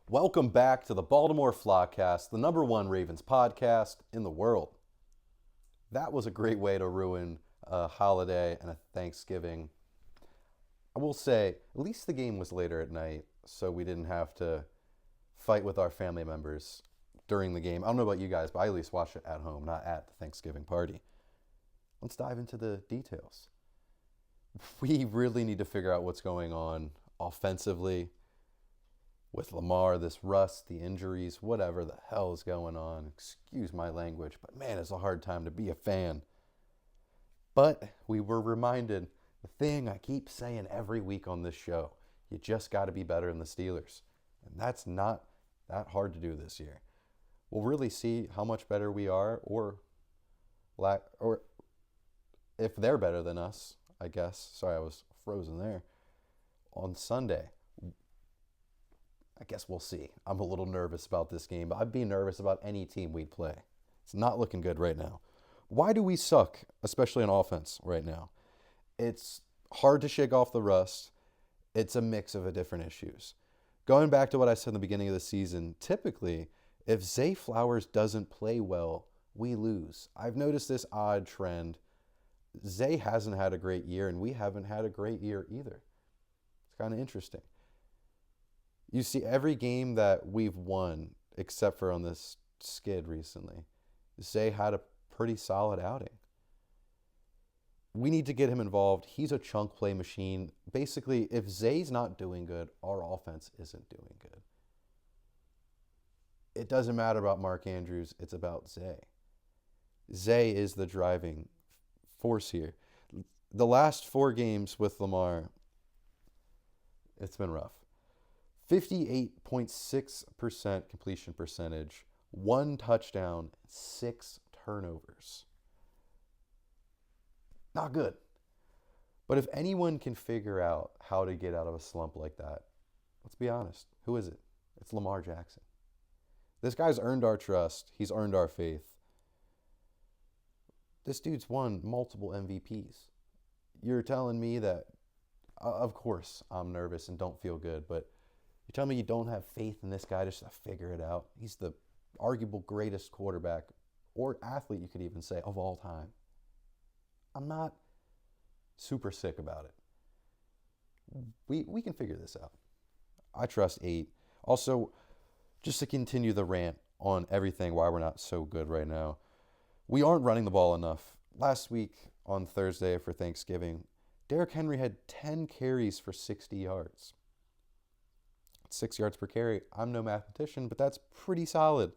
Welcome back to the Baltimore FlockCast, the number one Ravens podcast in the world. That was a great way to ruin a holiday and a Thanksgiving. I will say, at least the game was later at night, so we didn't have to fight with our family members during the game. I don't know about you guys, but I at least watched it at home, not at the Thanksgiving party. Let's dive into the details. We really need to figure out what's going on offensively with Lamar, this rust, the injuries, whatever the hell is going on. Excuse my language, but man, it's a hard time to be a fan. But we were reminded the thing I keep saying every week on this show, you just got to be better than the Steelers. And that's not that hard to do this year. We'll really see how much better we are or if they're better than us, I guess. Sorry, I was frozen there. On Sunday, I guess we'll see. I'm a little nervous about this game, but I'd be nervous about any team we'd play. It's not looking good right now. Why do we suck, especially on offense right now? It's hard to shake off the rust. It's a mix of different issues. Going back to what I said in the beginning of the season, typically, if Zay Flowers doesn't play well, we lose. I've noticed this odd trend. Zay hasn't had a great year, and we haven't had a great year either. It's kind of interesting. You see, every game that we've won, except for on this skid recently, Zay had a pretty solid outing. We need to get him involved. He's a chunk play machine. Basically, if Zay's not doing good, our offense isn't doing good. It doesn't matter about Mark Andrews. It's about Zay. Zay is the driving force here. The last 4 games with Lamar, it's been rough. 58.6% completion percentage, 1 touchdown, 6 turnovers. Not good. But if anyone can figure out how to get out of a slump like that, let's be honest. Who is it? It's Lamar Jackson. This guy's earned our trust. He's earned our faith. This dude's won multiple MVPs. You're telling me that, of course, I'm nervous and don't feel good, but you tell me you don't have faith in this guy just to figure it out. He's the arguable greatest quarterback or athlete, you could even say, of all time. I'm not super sick about it. We can figure this out. I trust 8. Also, just to continue the rant on everything, why we're not so good right now, we aren't running the ball enough. Last week on Thursday for Thanksgiving, Derrick Henry had 10 carries for 60 yards. 6 yards per carry. I'm no mathematician, but that's pretty solid.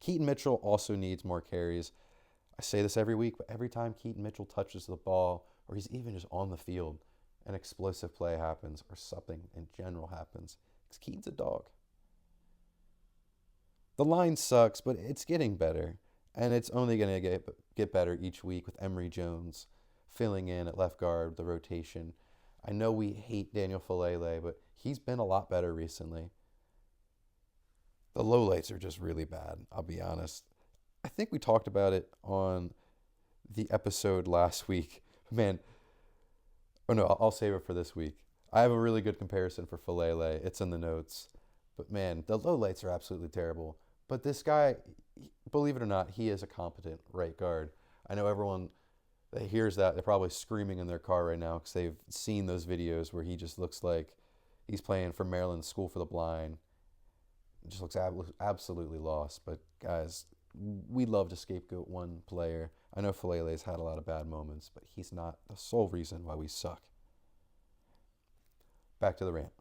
Keaton Mitchell also needs more carries. I say this every week, but every time Keaton Mitchell touches the ball, or he's even just on the field, an explosive play happens, or something in general happens, because Keaton's a dog. The line sucks, but it's getting better, and it's only going to get better each week with Emery Jones filling in at left guard, the rotation. I know we hate Daniel Falele, but he's been a lot better recently. The lowlights are just really bad, I'll be honest. I think we talked about it on the episode last week. Man, oh no, I'll save it for this week. I have a really good comparison for Falele. It's in the notes. But man, the lowlights are absolutely terrible. But this guy, believe it or not, he is a competent right guard. I know everyone that hears that, they're probably screaming in their car right now because they've seen those videos where he just looks like he's playing for Maryland School for the Blind. He just looks absolutely lost. But guys, we love to scapegoat one player. I know Falele's had a lot of bad moments, but he's not the sole reason why we suck. Back to the rant.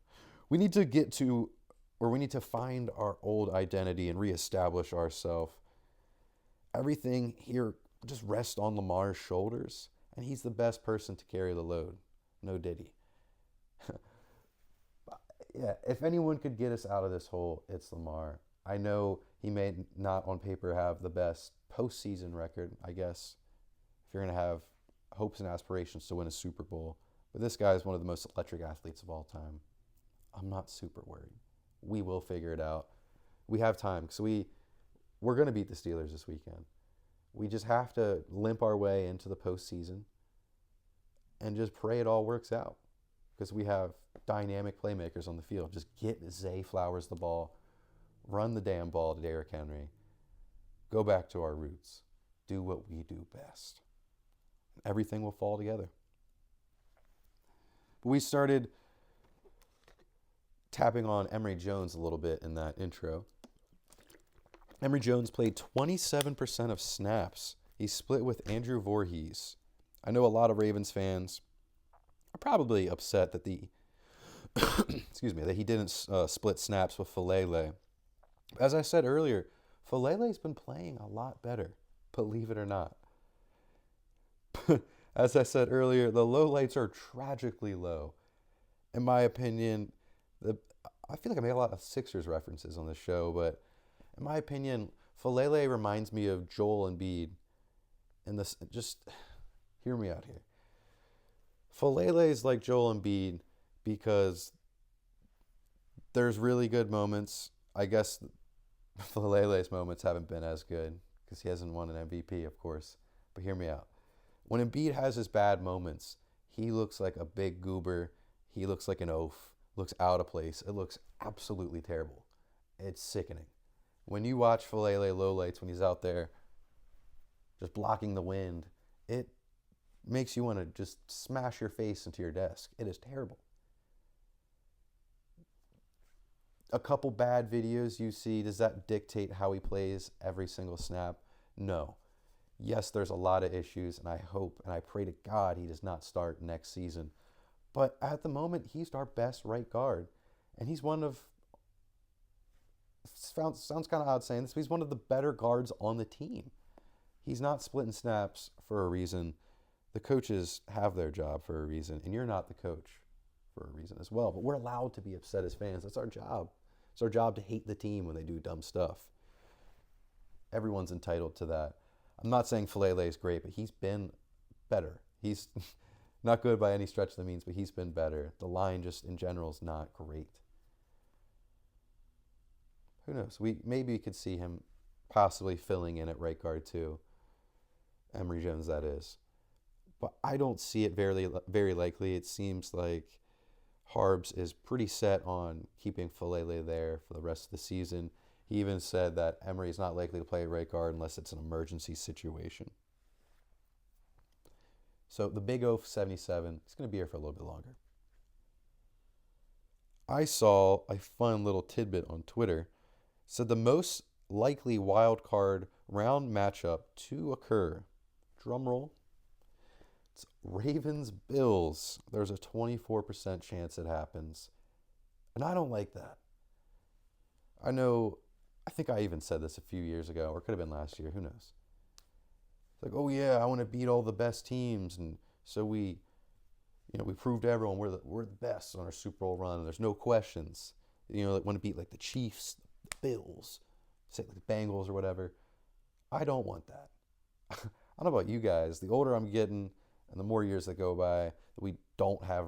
We need to find our old identity and reestablish ourselves. Everything here just rests on Lamar's shoulders, and he's the best person to carry the load. No diddy. Yeah, if anyone could get us out of this hole, it's Lamar. I know he may not on paper have the best postseason record, I guess, if you're going to have hopes and aspirations to win a Super Bowl. But this guy is one of the most electric athletes of all time. I'm not super worried. We will figure it out. We have time because we're going to beat the Steelers this weekend. We just have to limp our way into the postseason and just pray it all works out because we have dynamic playmakers on the field. Just get Zay Flowers the ball. Run the damn ball to Derrick Henry. Go back to our roots. Do what we do best. Everything will fall together. But we started tapping on Emery Jones a little bit in that intro. Emery Jones played 27% of snaps. He split with Andrew Voorhees. I know a lot of Ravens fans are probably upset that that he didn't split snaps with Falele. As I said earlier, Falele's been playing a lot better, believe it or not. As I said earlier, the low lights are tragically low. In my opinion, I feel like I make a lot of Sixers references on this show, but in my opinion, Falele reminds me of Joel Embiid. And this, just hear me out here. Falele is like Joel Embiid because there's really good moments. I guess Falele's moments haven't been as good because he hasn't won an MVP, of course. But hear me out. When Embiid has his bad moments, he looks like a big goober. He looks like an oaf. Looks out of place. It looks absolutely terrible. It's sickening. When you watch Falele lowlights when he's out there just blocking the wind, it makes you want to just smash your face into your desk. It is terrible. A couple bad videos you see, does that dictate how he plays every single snap? No. Yes, there's a lot of issues, and I hope and I pray to God he does not start next season. But at the moment, he's our best right guard. And he's one of, sounds kind of odd saying this, but he's one of the better guards on the team. He's not splitting snaps for a reason. The coaches have their job for a reason, and you're not the coach for a reason as well. But we're allowed to be upset as fans. That's our job. It's our job to hate the team when they do dumb stuff. Everyone's entitled to that. I'm not saying Falele is great, but he's been better. He's not good by any stretch of the means, but he's been better. The line just in general is not great. Who knows? Maybe we could see him possibly filling in at right guard too. Emery Jones, that is. But I don't see it very likely. It seems like Harbs is pretty set on keeping Falele there for the rest of the season. He even said that Emery is not likely to play right guard unless it's an emergency situation. So the Big O 77 is going to be here for a little bit longer. I saw a fun little tidbit on Twitter. Said the most likely wild card round matchup to occur. Drum roll. It's Ravens-Bills. There's a 24% chance it happens. And I don't like that. I think I even said this a few years ago, or it could have been last year, who knows. It's like, oh yeah, I want to beat all the best teams, and so we proved to everyone we're the best on our Super Bowl run, and there's no questions. Want to beat like the Chiefs, the Bills, say like the Bengals or whatever. I don't want that. I don't know about you guys. The older I'm getting, and the more years that go by, that we don't have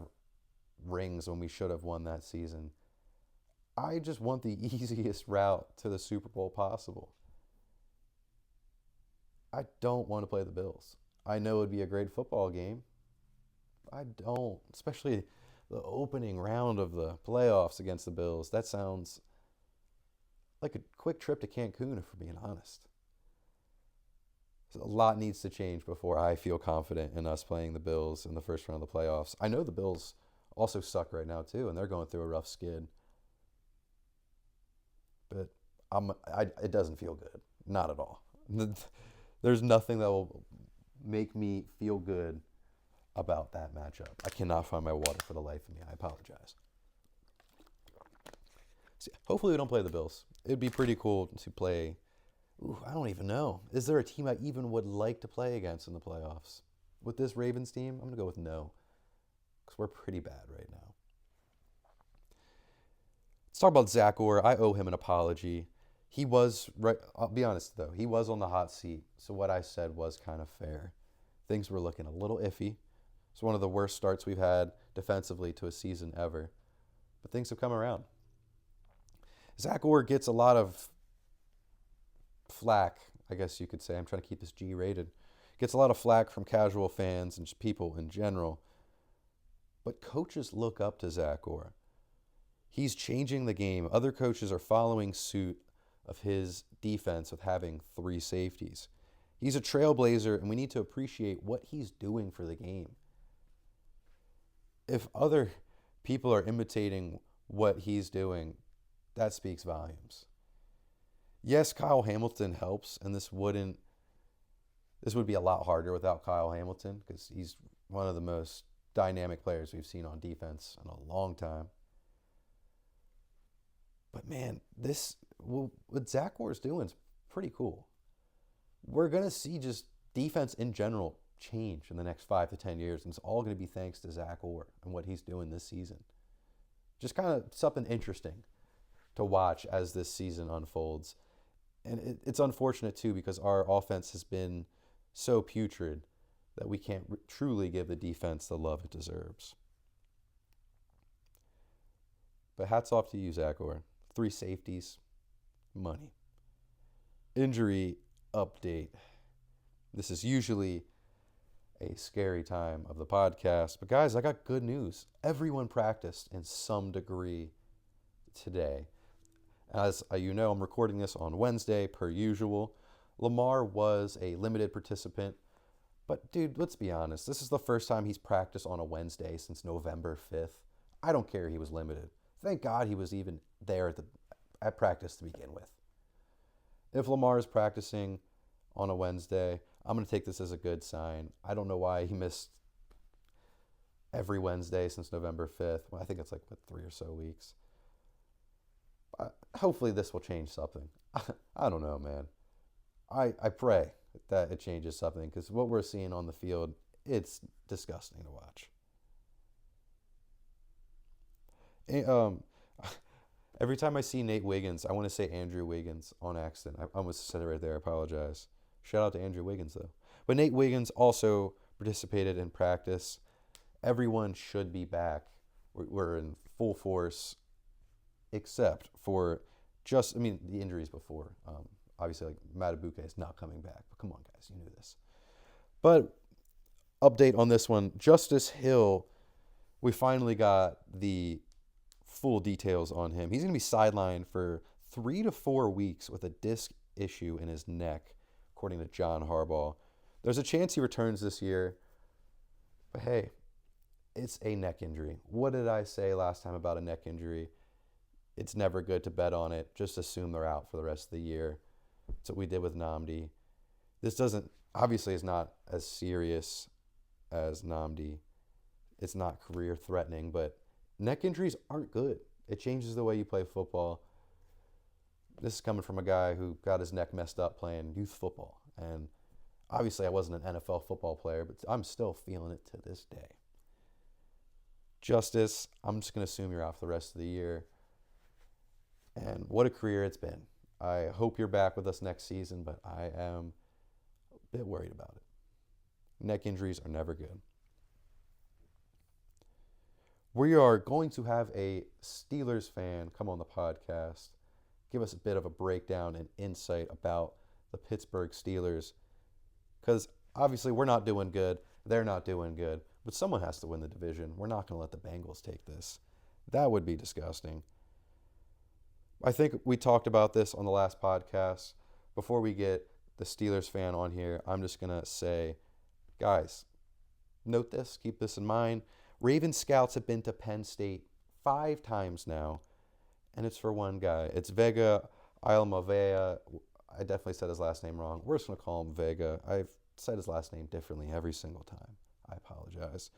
rings when we should have won that season. I just want the easiest route to the Super Bowl possible. I don't want to play the Bills. I know it would be a great football game. I don't, especially the opening round of the playoffs against the Bills. That sounds like a quick trip to Cancun, if we're being honest. So a lot needs to change before I feel confident in us playing the Bills in the first round of the playoffs. I know the Bills also suck right now too, and they're going through a rough skid. But it doesn't feel good. Not at all. There's nothing that will make me feel good about that matchup. I cannot find my water for the life of me. I apologize. So, hopefully we don't play the Bills. It'd be pretty cool to play. I don't even know. Is there a team I even would like to play against in the playoffs? With this Ravens team, I'm going to go with no. Because we're pretty bad right now. Let's talk about Zach Orr. I owe him an apology. He was, right. I'll be honest though, he was on the hot seat. So what I said was kind of fair. Things were looking a little iffy. It's one of the worst starts we've had defensively to a season ever. But things have come around. Zach Orr gets a lot of flack, I guess you could say. I'm trying to keep this G-rated. Gets a lot of flack from casual fans and just people in general. But coaches look up to Zach Orr. He's changing the game. Other coaches are following suit. of his defense with having 3 safeties. He's a trailblazer, and we need to appreciate what he's doing for the game. If other people are imitating what he's doing, that speaks volumes. Yes, Kyle Hamilton helps, and this would be a lot harder without Kyle Hamilton because he's one of the most dynamic players we've seen on defense in a long time. But man, what Zach Orr is doing is pretty cool. We're going to see just defense in general change in the next 5 to 10 years, and it's all going to be thanks to Zach Orr and what he's doing this season. Just kind of something interesting to watch as this season unfolds. And it's unfortunate, too, because our offense has been so putrid that we can't truly give the defense the love it deserves. But hats off to you, Zach Orr. 3 safeties, money. Injury update. This is usually a scary time of the podcast. But guys, I got good news. Everyone practiced in some degree today. As you know, I'm recording this on Wednesday, per usual. Lamar was a limited participant. But dude, let's be honest. This is the first time he's practiced on a Wednesday since November 5th. I don't care he was limited. Thank God he was even there at practice to begin with. If Lamar is practicing on a Wednesday, I'm going to take this as a good sign. I don't know why he missed every Wednesday since November 5th. Well, I think it's like 3 or so weeks. Hopefully this will change something. I don't know, man. I pray that it changes something because what we're seeing on the field, it's disgusting to watch. Every time I see Nate Wiggins, I want to say Andrew Wiggins on accident. I almost said it right there. I apologize. Shout out to Andrew Wiggins, though. But Nate Wiggins also participated in practice. Everyone should be back. We're in full force, except for the injuries before. Obviously, like Matabuke is not coming back. But come on, guys, you knew this. But update on this one. Justice Hill, we finally got the full details on him. He's going to be sidelined for 3 to 4 weeks with a disc issue in his neck, according to John Harbaugh. There's a chance he returns this year, but hey, it's a neck injury. What did I say last time about a neck injury? It's never good to bet on it. Just assume they're out for the rest of the year. That's what we did with Nnamdi. This obviously is not as serious as Nnamdi. It's not career threatening, but neck injuries aren't good. It changes the way you play football. This is coming from a guy who got his neck messed up playing youth football. And obviously I wasn't an NFL football player, but I'm still feeling it to this day. Justice, I'm just going to assume you're out for the rest of the year. And what a career it's been. I hope you're back with us next season, but I am a bit worried about it. Neck injuries are never good. We are going to have a Steelers fan come on the podcast, give us a bit of a breakdown and insight about the Pittsburgh Steelers. Because obviously we're not doing good, they're not doing good, but someone has to win the division. We're not going to let the Bengals take this. That would be disgusting. I think we talked about this on the last podcast. Before we get the Steelers fan on here, I'm just going to say, guys, note this, keep this in mind. Raven scouts have been to Penn State 5 times now, and it's for one guy. It's Vega Ilamavea. I definitely said his last name wrong. We're just going to call him Vega. I've said his last name differently every single time. I apologize.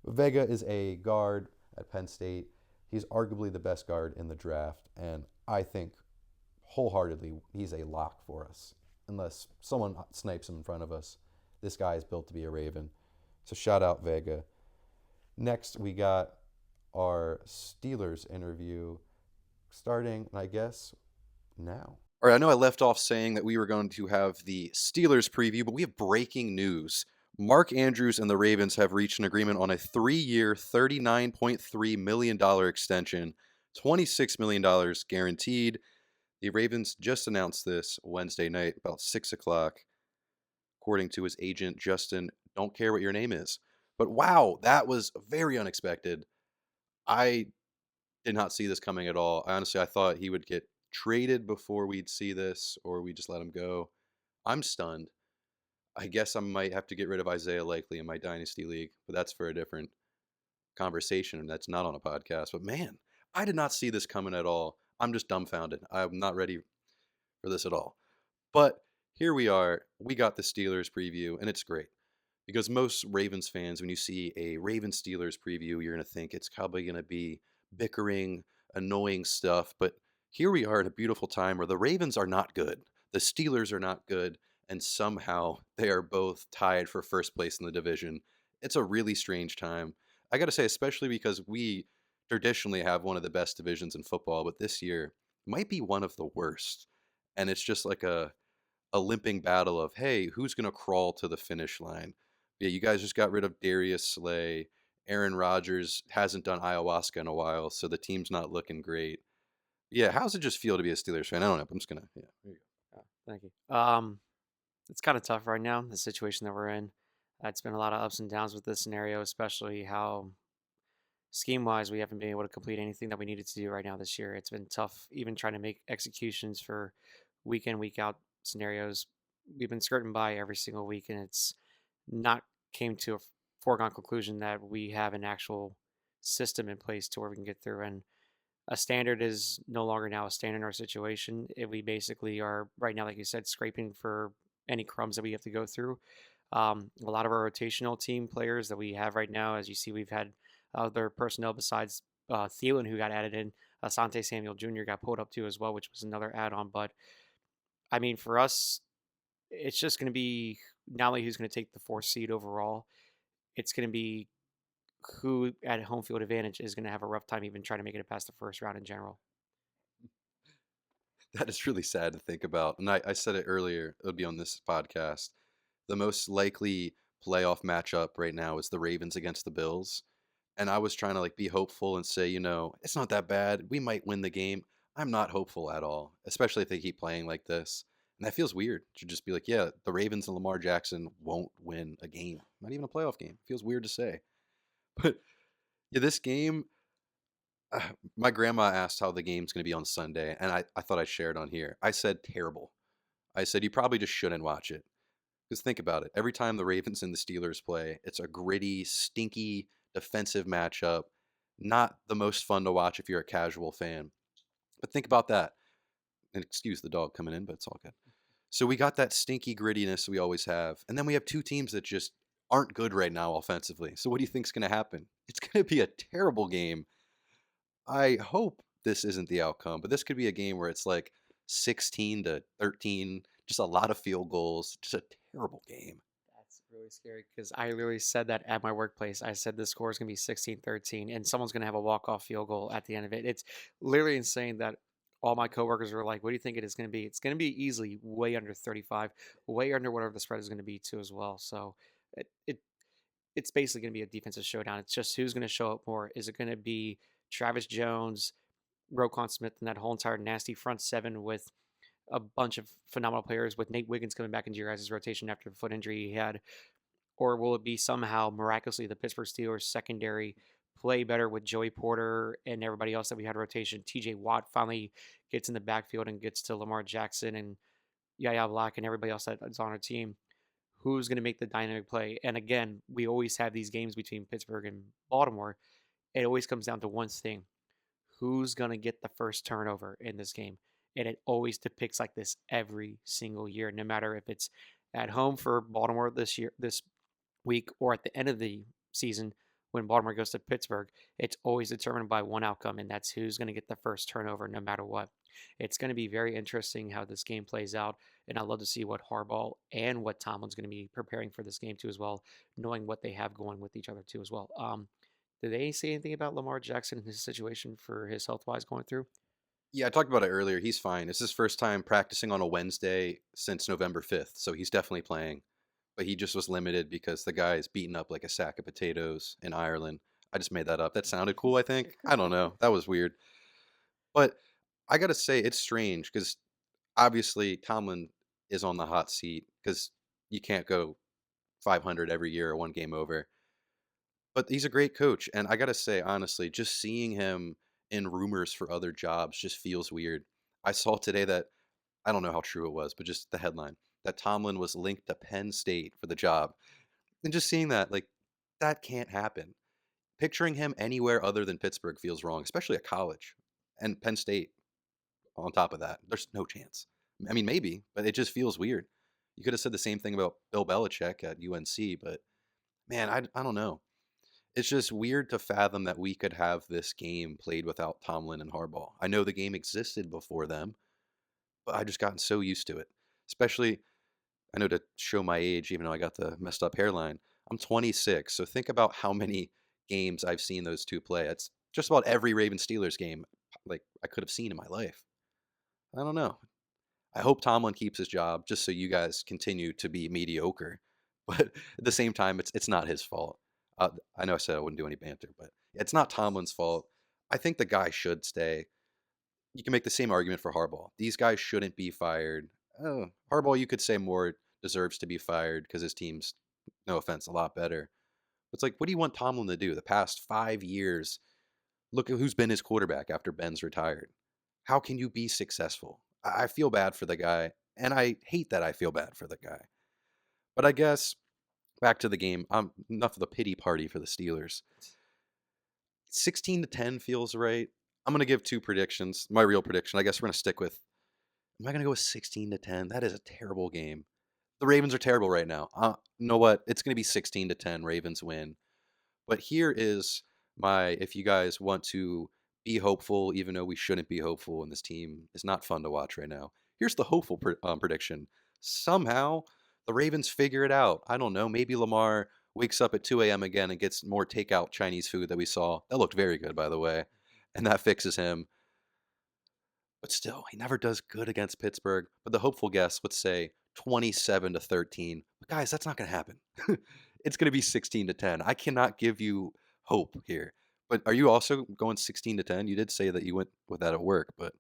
Vega is a guard at Penn State. He's arguably the best guard in the draft, and I think wholeheartedly he's a lock for us. Unless someone snipes him in front of us, this guy is built to be a Raven. So shout out Vega. Next, we got our Steelers interview starting, I guess, now. All right, I know I left off saying that we were going to have the Steelers preview, but we have breaking news. Mark Andrews and the Ravens have reached an agreement on a 3-year, $39.3 million extension, $26 million guaranteed. The Ravens just announced this Wednesday night, about 6 o'clock, according to his agent, Justin, don't care what your name is. But wow, that was very unexpected. I did not see this coming at all. Honestly, I thought he would get traded before we'd see this or we just let him go. I'm stunned. I guess I might have to get rid of Isaiah Likely in my dynasty league, but that's for a different conversation and that's not on a podcast. But man, I did not see this coming at all. I'm just dumbfounded. I'm not ready for this at all. But here we are. We got the Steelers preview, and it's great because most Ravens fans, when you see a Ravens Steelers preview, you're going to think it's probably going to be bickering, annoying stuff. But here we are at a beautiful time where the Ravens are not good, the Steelers are not good, and somehow they are both tied for first place in the division. It's a really strange time. I got to say, especially because we traditionally have one of the best divisions in football, but this year might be one of the worst. And it's just like a limping battle of, hey, who's going to crawl to the finish line? Yeah, you guys just got rid of Darius Slay. Aaron Rodgers hasn't done ayahuasca in a while, so the team's not looking great. Yeah, how's it just feel to be a Steelers fan? I don't know. I'm just going to, yeah, there you go. Thank you. It's kind of tough right now, the situation that we're in. It's been a lot of ups and downs with this scenario, especially how scheme-wise we haven't been able to complete anything that we needed to do right now this year. It's been tough even trying to make executions for week in, week out scenarios. We've been skirting by every single week, and it's not came to a foregone conclusion that we have an actual system in place to where we can get through. And a standard is no longer now a standard in our situation. We basically are right now, like you said, scraping for any crumbs that we have to go through. A lot of our rotational team players that we have right now, as you see, we've had other personnel besides Thielen who got added in. Asante Samuel Jr. got pulled up too as well, which was another add-on. But I mean, for us, it's just going to be not only who's going to take the fourth seed overall, it's going to be who at home field advantage is going to have a rough time even trying to make it past the first round in general. That is really sad to think about. And I said it earlier, it would be on this podcast. The most likely playoff matchup right now is the Ravens against the Bills. And I was trying to like be hopeful and say, it's not that bad. We might win the game. I'm not hopeful at all, especially if they keep playing like this. And that feels weird to just be like, yeah, the Ravens and Lamar Jackson won't win a game, not even a playoff game. Feels weird to say. But yeah, this game, my grandma asked how the game's going to be on Sunday, and I thought I shared on here. I said terrible. I said you probably just shouldn't watch it. Because think about it. Every time the Ravens and the Steelers play, it's a gritty, stinky defensive matchup. Not the most fun to watch if you're a casual fan. But think about that. And excuse the dog coming in, but it's all good. So we got that stinky grittiness we always have. And then we have two teams that just aren't good right now offensively. So what do you think's going to happen? It's going to be a terrible game. I hope this isn't the outcome, but this could be a game where it's like 16-13, just a lot of field goals, just a terrible game. That's really scary because I literally said that at my workplace. I said the score is going to be 16-13 and someone's going to have a walk-off field goal at the end of it. It's literally insane that all my coworkers were like, what do you think it is going to be? It's going to be easily way under 35, way under whatever the spread is going to be too as well. So it, it it's basically going to be a defensive showdown. It's just who's going to show up more. Is it going to be Travis Jones, Roquan Smith, and that whole entire nasty front seven with a bunch of phenomenal players with Nate Wiggins coming back into your guys' rotation after the foot injury he had? Or will it be somehow miraculously the Pittsburgh Steelers secondary play better with Joey Porter and everybody else that we had rotation? TJ Watt finally gets in the backfield and gets to Lamar Jackson and Yaya Black and everybody else that's on our team. Who's going to make the dynamic play? And again, we always have these games between Pittsburgh and Baltimore. It always comes down to one thing: who's going to get the first turnover in this game? And it always depicts like this every single year, no matter if it's at home for Baltimore this week, or at the end of the season when Baltimore goes to Pittsburgh. It's always determined by one outcome, and that's who's going to get the first turnover, no matter what. It's going to be very interesting how this game plays out, and I'd love to see what Harbaugh and what Tomlin's going to be preparing for this game too as well, knowing what they have going with each other too as well. Did they say anything about Lamar Jackson and his situation for his health wise going through? Yeah, I talked about it earlier. He's fine. It's his first time practicing on a Wednesday since November 5th, so he's definitely playing. But he just was limited because the guy is beaten up like a sack of potatoes in Ireland. I just made that up. That sounded cool, I think. I don't know. That was weird. But I got to say, it's strange because obviously Tomlin is on the hot seat because you can't go 500 every year or one game over. But he's a great coach. And I got to say, honestly, just seeing him in rumors for other jobs just feels weird. I saw today that I don't know how true it was, but just the headline that Tomlin was linked to Penn State for the job. And just seeing that, like, that can't happen. Picturing him anywhere other than Pittsburgh feels wrong, especially at college. And Penn State on top of that, there's no chance. I mean, maybe, but it just feels weird. You could have said the same thing about Bill Belichick at UNC, but man, I don't know. It's just weird to fathom that we could have this game played without Tomlin and Harbaugh. I know the game existed before them, but I just gotten so used to it. Especially, I know to show my age, even though I got the messed up hairline, I'm 26. So think about how many games I've seen those two play. It's just about every Ravens Steelers game like I could have seen in my life. I don't know. I hope Tomlin keeps his job just so you guys continue to be mediocre. But at the same time, it's not his fault. I know I said I wouldn't do any banter, but it's not Tomlin's fault. I think the guy should stay. You can make the same argument for Harbaugh. These guys shouldn't be fired. Oh, Harbaugh, you could say more deserves to be fired because his team's, no offense, a lot better. It's like, what do you want Tomlin to do? The past 5 years, look at who's been his quarterback after Ben's retired. How can you be successful? I feel bad for the guy, and I hate that I feel bad for the guy. But I guess back to the game. Enough of the pity party for the Steelers. 16-10 feels right. I'm gonna give two predictions. My real prediction. I guess we're gonna stick with. Am I gonna go with 16-10? That is a terrible game. The Ravens are terrible right now. You know what? It's gonna be 16-10. Ravens win. But here is my. If you guys want to be hopeful, even though we shouldn't be hopeful, and this team is not fun to watch right now. Here's the hopeful prediction. Somehow the Ravens figure it out. I don't know. Maybe Lamar wakes up at 2 a.m. again and gets more takeout Chinese food that we saw. That looked very good, by the way. And that fixes him. But still, he never does good against Pittsburgh. But the hopeful guess, let's say 27-13. But guys, that's not going to happen. It's going to be 16-10. I cannot give you hope here. But are you also going 16-10? You did say that you went with that at work, but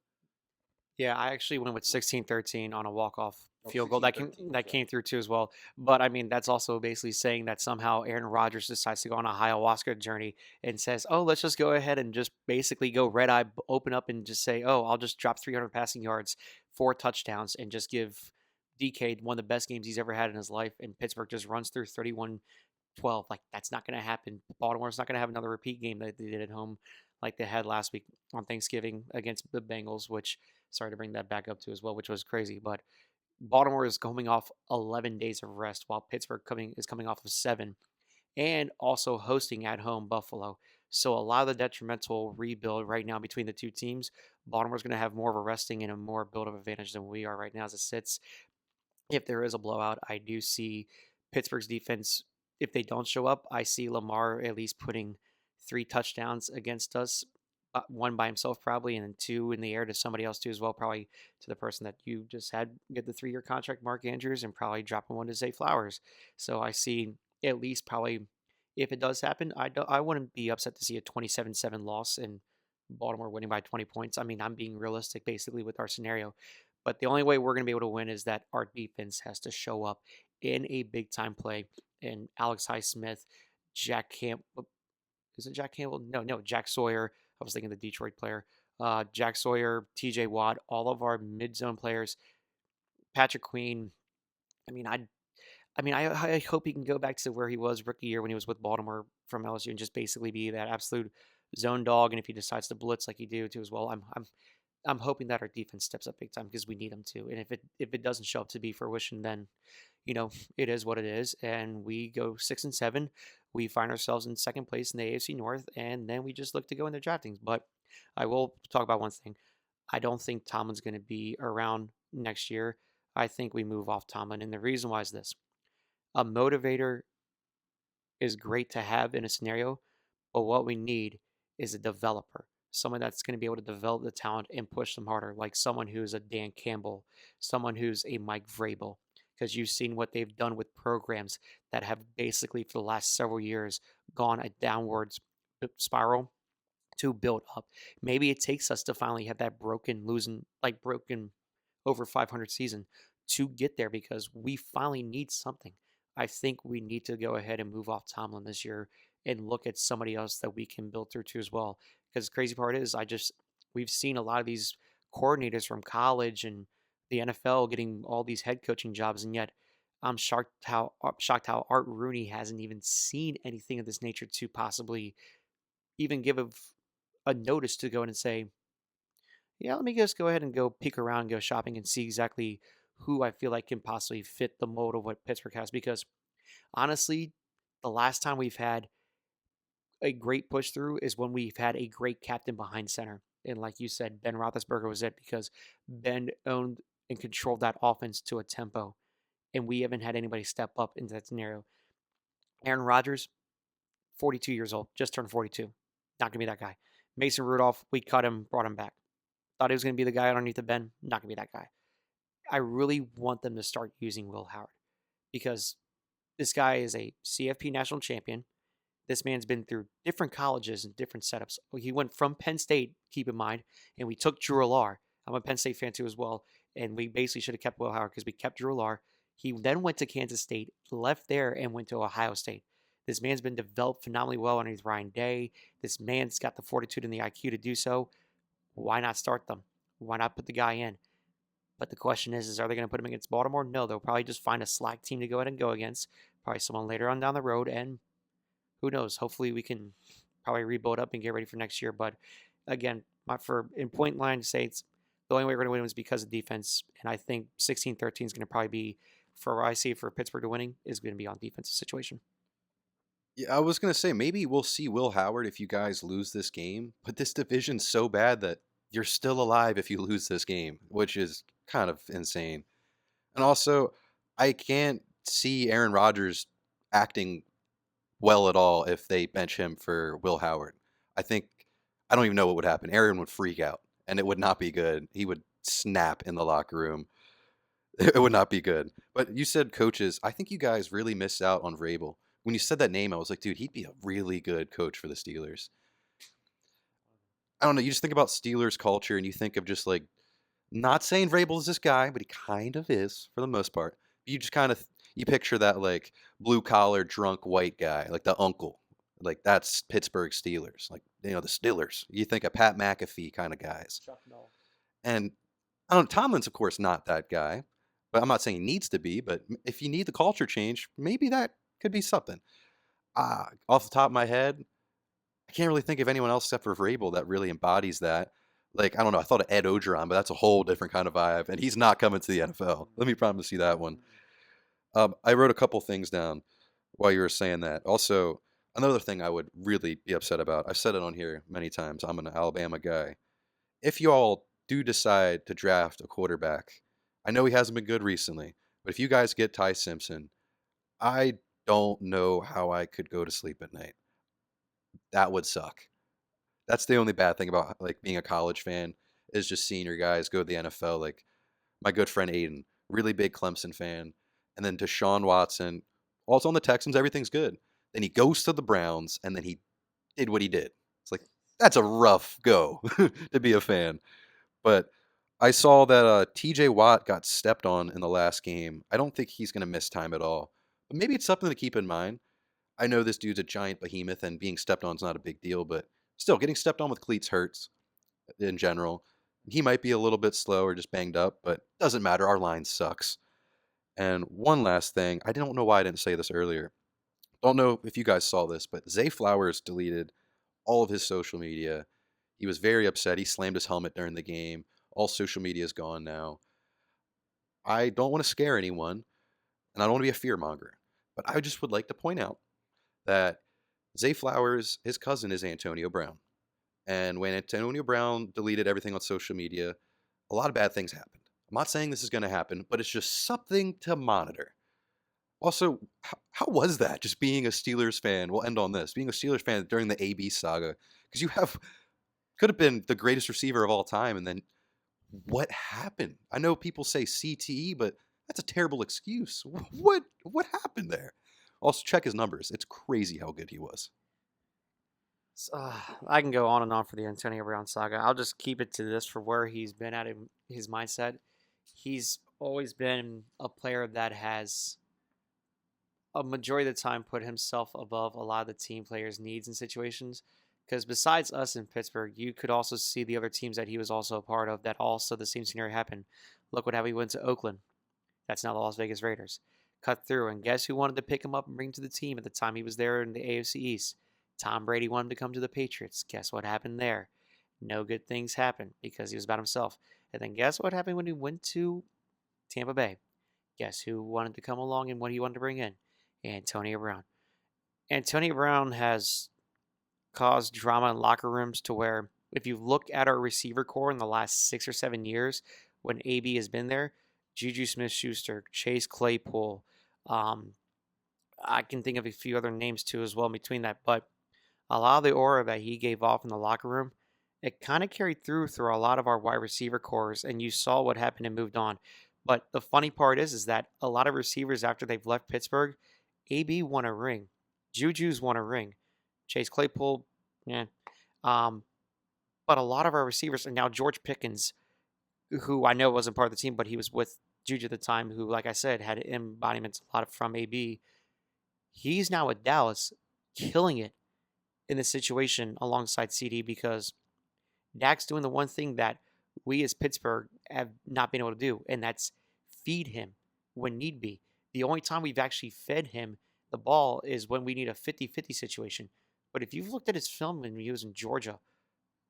Yeah, I actually went with 16-13 on a walk-off oh, field goal that 16-13. that Okay. came through too as well. But I mean, that's also basically saying that somehow Aaron Rodgers decides to go on a ayahuasca journey and says, "Oh, let's just go ahead and just basically go red eye, open up, and just say, oh, I'll just drop 300 passing yards, 4 touchdowns, and just give DK one of the best games he's ever had in his life." And Pittsburgh just runs through 31-12. Like, that's not going to happen. Baltimore's not going to have another repeat game that they did at home like they had last week on Thanksgiving against the Bengals, which, sorry to bring that back up to as well, which was crazy. But Baltimore is coming off 11 days of rest, while Pittsburgh is coming off of 7, and also hosting at home Buffalo. So a lot of the detrimental rebuild right now between the two teams. Baltimore's going to have more of a resting and a more build-up advantage than we are right now as it sits. If there is a blowout, I do see Pittsburgh's defense. If they don't show up, I see Lamar at least putting 3 touchdowns against us, one by himself probably, and then 2 in the air to somebody else too as well, probably to the person that you just had get the 3-year contract, Mark Andrews, and probably dropping one to Zay Flowers. So I see at least probably, if it does happen, I wouldn't be upset to see a 27-7 loss and Baltimore winning by 20 points. I mean, I'm being realistic basically with our scenario. But the only way we're going to be able to win is that our defense has to show up in a big time play. And Alex Highsmith, Jack Camp, is it Jack Campbell? No, Jack Sawyer. I was thinking the Detroit player. Jack Sawyer, TJ Watt, all of our mid zone players. Patrick Queen. I mean, I hope he can go back to where he was rookie year when he was with Baltimore from LSU and just basically be that absolute zone dog. And if he decides to blitz like he do too as well, I'm hoping that our defense steps up big time because we need them to. And if it doesn't show up to be fruition, then it is what it is, and we go 6-7. We find ourselves in second place in the AFC North, and then we just look to go into draftings. But I will talk about one thing. I don't think Tomlin's going to be around next year. I think we move off Tomlin, and the reason why is this: a motivator is great to have in a scenario, but what we need is a developer, someone that's going to be able to develop the talent and push them harder, like someone who's a Dan Campbell, someone who's a Mike Vrabel, because you've seen what they've done with programs that have basically for the last several years gone a downwards spiral to build up. Maybe it takes us to finally have that broken over 500 season to get there because we finally need something. I think we need to go ahead and move off Tomlin this year and look at somebody else that we can build through to as well. Because the crazy part is, we've seen a lot of these coordinators from college and the NFL getting all these head coaching jobs, and yet I'm shocked how Art Rooney hasn't even seen anything of this nature to possibly even give a notice to go in and say, yeah, let me just go ahead and go peek around, go shopping, and see exactly who I feel like can possibly fit the mold of what Pittsburgh has. Because honestly, the last time we've had a great push through is when we've had a great captain behind center. And like you said, Ben Roethlisberger was it because Ben owned and controlled that offense to a tempo. And we haven't had anybody step up into that scenario. Aaron Rodgers, 42 years old, just turned 42. Not going to be that guy. Mason Rudolph, we cut him, brought him back. Thought he was going to be the guy underneath the Ben. Not going to be that guy. I really want them to start using Will Howard because this guy is a CFP national champion. This man's been through different colleges and different setups. He went from Penn State, keep in mind, and we took Drew Allar. I'm a Penn State fan too as well, and we basically should have kept Will Howard because we kept Drew Allar. He then went to Kansas State, left there, and went to Ohio State. This man's been developed phenomenally well underneath Ryan Day. This man's got the fortitude and the IQ to do so. Why not start them? Why not put the guy in? But the question is are they going to put him against Baltimore? No, they'll probably just find a slack team to go ahead and go against. Probably someone later on down the road, and who knows? Hopefully we can probably rebuild up and get ready for next year. But again, for in point line states, the only way we're going to win is because of defense. And I think 16-13 is going to probably be, for what I see for Pittsburgh to winning, is going to be on defensive situation. Yeah, I was gonna say maybe we'll see Will Howard if you guys lose this game, but this division's so bad that you're still alive if you lose this game, which is kind of insane. And also, I can't see Aaron Rodgers acting well at all if they bench him for Will Howard. I think I don't even know what would happen. Aaron would freak out, and it would not be good. He would snap in the locker room. It would not be good. But you said coaches. I think you guys really missed out on Vrabel. When you said that name, I was like, dude, he'd be a really good coach for the Steelers. I don't know. You just think about Steelers culture, and you think of just like not saying Vrabel is this guy, but he kind of is for the most part. You just kind of you picture that like blue collar drunk white guy, like the uncle. Like that's Pittsburgh Steelers, like the Steelers. You think of Pat McAfee kind of guys, Chuck Noll. and I don't. Tomlin's of course not that guy, but I'm not saying he needs to be. But if you need the culture change, maybe that could be something. Off the top of my head, I can't really think of anyone else except for Vrabel that really embodies that. Like, I don't know, I thought of Ed Ogeron, but that's a whole different kind of vibe, and he's not coming to the NFL. Let me promise you that one. I wrote a couple things down while you were saying that. Also, another thing I would really be upset about, I've said it on here many times, I'm an Alabama guy. If you all do decide to draft a quarterback, I know he hasn't been good recently, but if you guys get Ty Simpson, I don't know how I could go to sleep at night. That would suck. That's the only bad thing about like being a college fan is just seeing your guys go to the NFL. Like my good friend Aiden, really big Clemson fan, and then Deshaun Watson, also on the Texans, everything's good. Then he goes to the Browns, and then he did what he did. It's like that's a rough go to be a fan. But I saw that T.J. Watt got stepped on in the last game. I don't think he's going to miss time at all. But maybe it's something to keep in mind. I know this dude's a giant behemoth, and being stepped on is not a big deal, but still, getting stepped on with cleats hurts in general. He might be a little bit slow or just banged up, but doesn't matter. Our line sucks. And one last thing, I don't know why I didn't say this earlier. Don't know if you guys saw this, but Zay Flowers deleted all of his social media. He was very upset. He slammed his helmet during the game. All social media is gone now. I don't want to scare anyone, and I don't want to be a fear monger, but I just would like to point out that Zay Flowers, his cousin is Antonio Brown. And when Antonio Brown deleted everything on social media, a lot of bad things happened. I'm not saying this is going to happen, but it's just something to monitor. Also, how was that just being a Steelers fan? We'll end on this. Being a Steelers fan during the AB saga. Because could have been the greatest receiver of all time. And then what happened? I know people say CTE, but that's a terrible excuse. What happened there? Also, check his numbers. It's crazy how good he was. I can go on and on for the Antonio Brown saga. I'll just keep it to this for where he's been at in his mindset. He's always been a player that has a majority of the time put himself above a lot of the team players' needs and situations. Because besides us in Pittsburgh, you could also see the other teams that he was also a part of that also the same scenario happened. Look what happened. He went to Oakland. That's now the Las Vegas Raiders. Cut through, and guess who wanted to pick him up and bring him to the team at the time he was there in the AFC East? Tom Brady wanted to come to the Patriots. Guess what happened there? No good things happened because he was about himself. And then guess what happened when he went to Tampa Bay? Guess who wanted to come along and what he wanted to bring in? Antonio Brown. Antonio Brown has caused drama in locker rooms to where if you look at our receiver core in the last 6 or 7 years when AB has been there, Juju Smith-Schuster, Chase Claypool, I can think of a few other names too as well in between that, but a lot of the aura that he gave off in the locker room, it kind of carried through a lot of our wide receiver cores, and you saw what happened and moved on. But the funny part is that a lot of receivers after they've left Pittsburgh, AB won a ring, Juju's won a ring, Chase Claypool, yeah, um, but a lot of our receivers, and now George Pickens, who I know wasn't part of the team, but he was with Juju at the time, who, like I said, had embodiments a lot from AB. He's now with Dallas, killing it in this situation alongside CD because Dak's doing the one thing that we as Pittsburgh have not been able to do, and that's feed him when need be. The only time we've actually fed him the ball is when we need a 50-50 situation. But if you've looked at his film when he was in Georgia,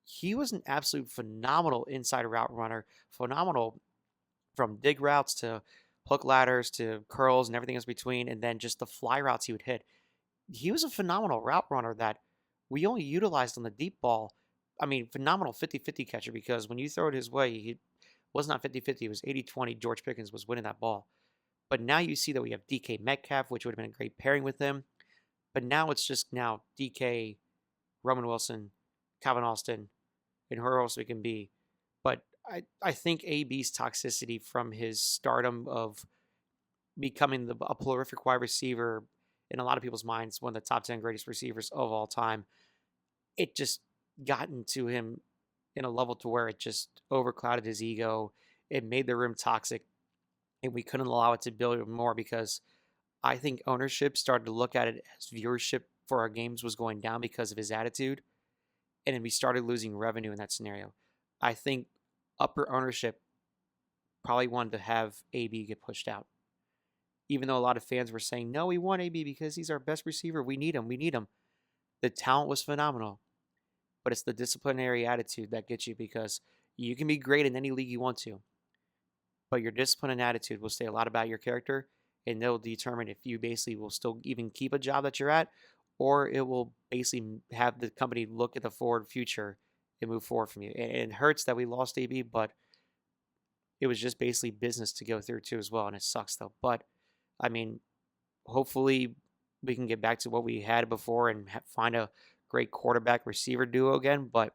he was an absolute phenomenal inside route runner, phenomenal from dig routes to hook ladders to curls and everything else between, and then just the fly routes he would hit. He was a phenomenal route runner that we only utilized on the deep ball. I mean, phenomenal 50-50 catcher because when you throw it his way, he was not 50-50. It was 80-20. George Pickens was winning that ball. But now you see that we have DK Metcalf, which would have been a great pairing with him. But now it's just now DK, Roman Wilson, Calvin Austin, and who else we can be. But I think AB's toxicity from his stardom of becoming a prolific wide receiver in a lot of people's minds, one of the top 10 greatest receivers of all time, it just gotten to him in a level to where it just overclouded his ego. It made the room toxic, and we couldn't allow it to build more because I think ownership started to look at it as viewership for our games was going down because of his attitude, and then we started losing revenue in that scenario. I think upper ownership probably wanted to have AB get pushed out. Even though a lot of fans were saying, no, we want AB because he's our best receiver. We need him. We need him. The talent was phenomenal. But it's the disciplinary attitude that gets you because you can be great in any league you want to. But your discipline and attitude will say a lot about your character. And they'll determine if you basically will still even keep a job that you're at. Or it will basically have the company look at the forward future and move forward from you. And it hurts that we lost AB, but it was just basically business to go through too as well. And it sucks though. But I mean, hopefully we can get back to what we had before and find a great quarterback receiver duo again. But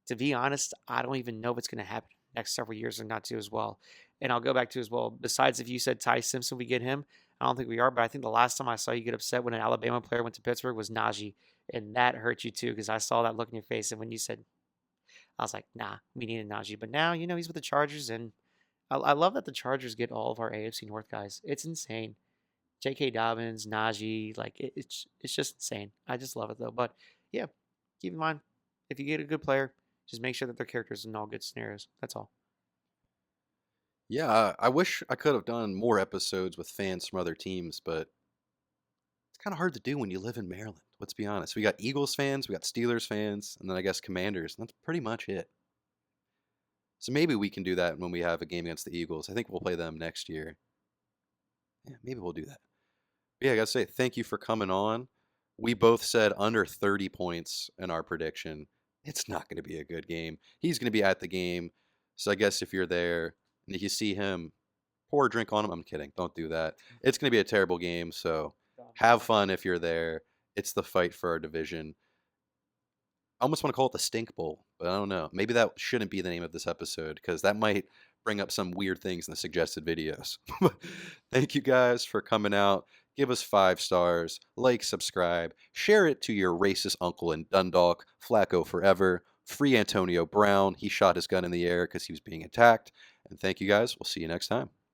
to be honest, I don't even know if it's going to happen next several years or not too as well. And I'll go back to as well. Besides, if you said Ty Simpson, we get him. I don't think we are, but I think the last time I saw you get upset when an Alabama player went to Pittsburgh was Najee. And that hurt you too because I saw that look in your face. And when you said, I was like, nah, we needed Najee. But now, he's with the Chargers, and I love that the Chargers get all of our AFC North guys. It's insane. J.K. Dobbins, Najee, like it's just insane. I just love it though. But yeah, keep in mind if you get a good player, just make sure that their characters in all good scenarios. That's all. Yeah, I wish I could have done more episodes with fans from other teams, but it's kind of hard to do when you live in Maryland. Let's be honest. We got Eagles fans, we got Steelers fans, and then I guess Commanders. And that's pretty much it. So maybe we can do that when we have a game against the Eagles. I think we'll play them next year. Yeah, maybe we'll do that. But yeah, I gotta say, thank you for coming on. We both said under 30 points in our prediction. It's not going to be a good game. He's going to be at the game. So I guess if you're there and if you see him, pour a drink on him. I'm kidding. Don't do that. It's going to be a terrible game. So have fun if you're there. It's the fight for our division. I almost want to call it the Stink Bowl, but I don't know. Maybe that shouldn't be the name of this episode because that might bring up some weird things in the suggested videos. Thank you guys for coming out. Give us 5 stars, like, subscribe, share it to your racist uncle in Dundalk, Flacco forever, free Antonio Brown. He shot his gun in the air because he was being attacked. And thank you guys. We'll see you next time.